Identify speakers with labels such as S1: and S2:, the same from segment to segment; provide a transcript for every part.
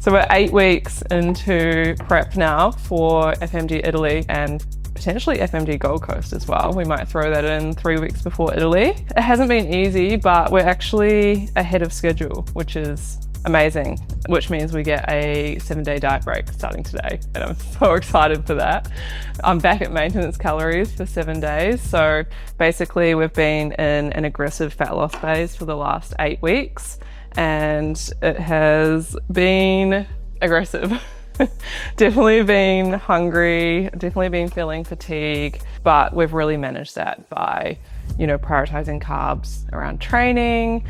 S1: So we're 8 weeks into prep now for FMG Italy and potentially FMG Gold Coast as well. We might throw that in 3 weeks before Italy. It hasn't been easy, but we're actually ahead of schedule, which is amazing, which means we get a 7-day diet break starting today. And I'm so excited for that. I'm back at maintenance calories for 7 days. So basically we've been in an aggressive fat loss phase for the last 8 weeks. And it has been aggressive. Definitely been hungry, definitely been feeling fatigue, but we've really managed that by, prioritizing carbs around training,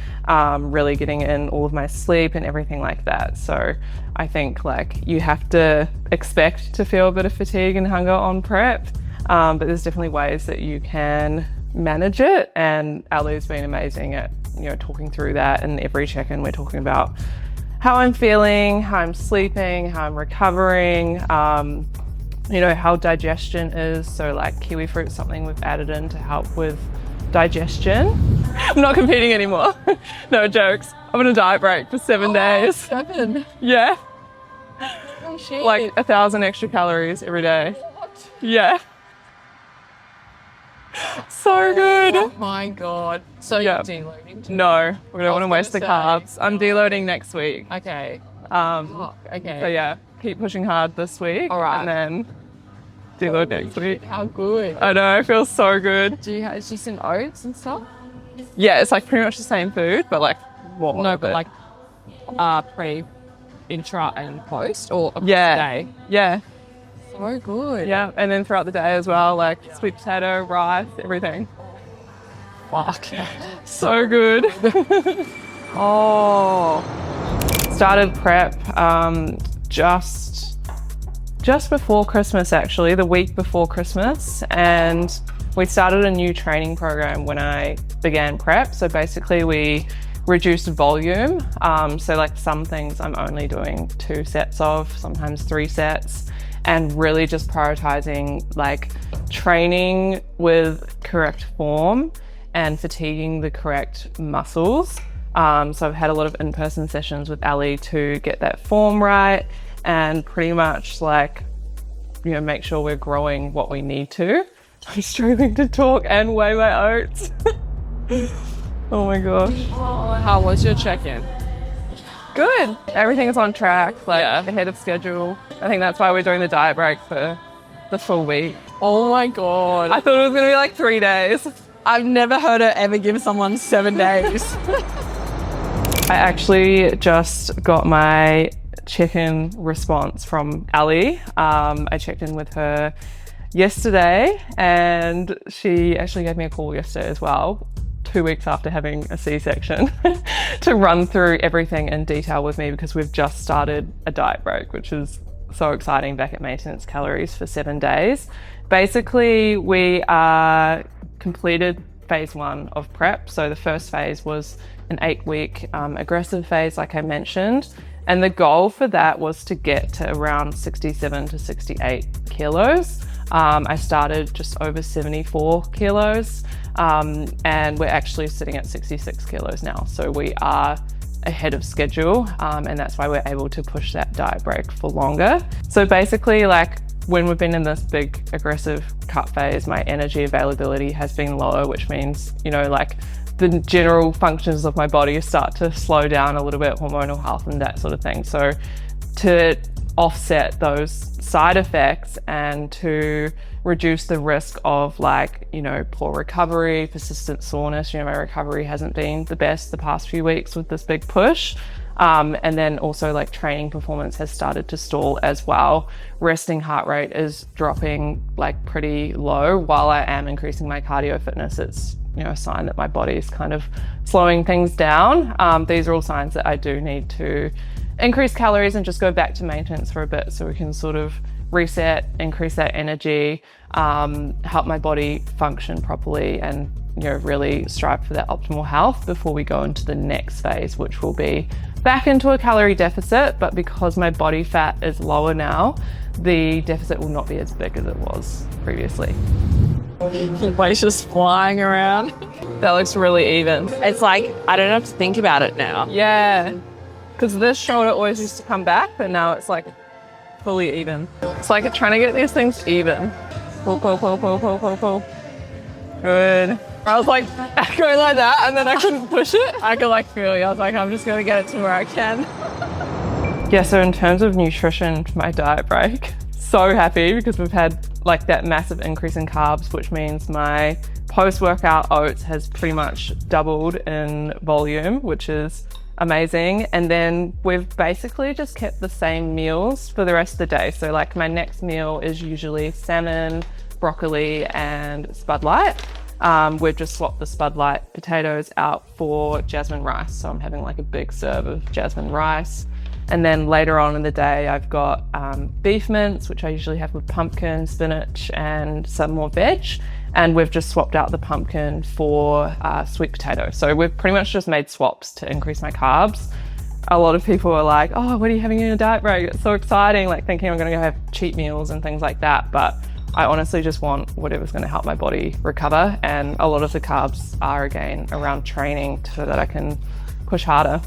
S1: really getting in all of my sleep and everything like that. So I think you have to expect to feel a bit of fatigue and hunger on prep, but there's definitely ways that you can manage it. And Ali's been amazing at talking through that. And every check-in we're talking about how I'm feeling, how I'm sleeping, how I'm recovering, how digestion is. So kiwi fruit's something we've added in to help with digestion. I'm not competing anymore. No jokes. I'm on a diet break for 7 days.
S2: 7?
S1: Yeah.
S2: Oh shit.
S1: 1,000 extra calories every day.
S2: What?
S1: Yeah. So good.
S2: Oh my god. So you're deloading too?
S1: No, we don't want to waste the carbs. I'm deloading next week.
S2: Okay.
S1: Okay. So yeah, keep pushing hard this week.
S2: All right.
S1: And then deload next week.
S2: How good.
S1: I know, it feels so good.
S2: Do you have some oats and stuff?
S1: Yeah, it's pretty much the same food, but more.
S2: No, but pre, intra and post or a
S1: yeah.
S2: day?
S1: Yeah.
S2: So good.
S1: Yeah, and then throughout the day as well, sweet potato, rice, everything.
S2: Fuck.
S1: So good. Started prep just before Christmas, actually, the week before Christmas. And we started a new training program when I began prep. So basically we reduced volume. So some things I'm only doing 2 sets of, sometimes 3 sets. And really just prioritizing training with correct form and fatiguing the correct muscles. So I've had a lot of in-person sessions with Ali to get that form right and pretty much make sure we're growing what we need to. I'm struggling to talk and weigh my oats. Oh my gosh.
S2: How was your check-in?
S1: Good. Everything is on track, ahead of schedule. I think that's why we're doing the diet break for the full week.
S2: Oh my god.
S1: I thought it was going to be 3 days.
S2: I've never heard her ever give someone 7 days.
S1: I actually just got my check-in response from Ali. I checked in with her yesterday and she actually gave me a call yesterday as well, 2 weeks after having a C-section, to run through everything in detail with me because we've just started a diet break, which is so exciting, back at maintenance calories for 7 days. Basically, we completed phase 1 of prep. So the first phase was an 8-week aggressive phase, like I mentioned. And the goal for that was to get to around 67 to 68 kilos. I started just over 74 kilos. And we're actually sitting at 66 kilos now. So we are ahead of schedule. And that's why we're able to push that diet break for longer. So basically when we've been in this big aggressive cut phase, my energy availability has been lower, which means, the general functions of my body start to slow down a little bit, hormonal health and that sort of thing. So to offset those side effects and to reduce the risk of poor recovery, persistent soreness. My recovery hasn't been the best the past few weeks with this big push. And then also training performance has started to stall as well. Resting heart rate is dropping pretty low while I am increasing my cardio fitness. It's a sign that my body is kind of slowing things down. These are all signs that I do need to increase calories and just go back to maintenance for a bit so we can sort of reset, increase that energy, help my body function properly and really strive for that optimal health before we go into the next phase, which will be back into a calorie deficit. But because my body fat is lower now, the deficit will not be as big as it was previously.
S2: The place just flying around.
S1: That looks really even.
S2: It's I don't have to think about it now.
S1: Yeah. Because this shoulder always used to come back, but now it's like fully even. It's like trying to get these things even. Pull, pull, pull, pull, pull, pull, pull. Good. I was like going like that and then I couldn't push it. I could like feel it. I was like, I'm just gonna get it to where I can. Yeah, so in terms of nutrition for my diet break, so happy because we've had like that massive increase in carbs, which means my post-workout oats has pretty much doubled in volume, which is amazing. And then we've basically just kept the same meals for the rest of the day. So like my next meal is usually salmon, broccoli and Spud Light. We've just swapped the Spud Light potatoes out for jasmine rice. So I'm having like a big serve of jasmine rice. And then later on in the day, I've got beef mince, which I usually have with pumpkin, spinach, and some more veg. And we've just swapped out the pumpkin for sweet potato. So we've pretty much just made swaps to increase my carbs. A lot of people are like, oh, what are you having in a diet break? It's so exciting, like thinking I'm gonna go have cheat meals and things like that. But I honestly just want whatever's gonna help my body recover. And a lot of the carbs are again around training so that I can push harder.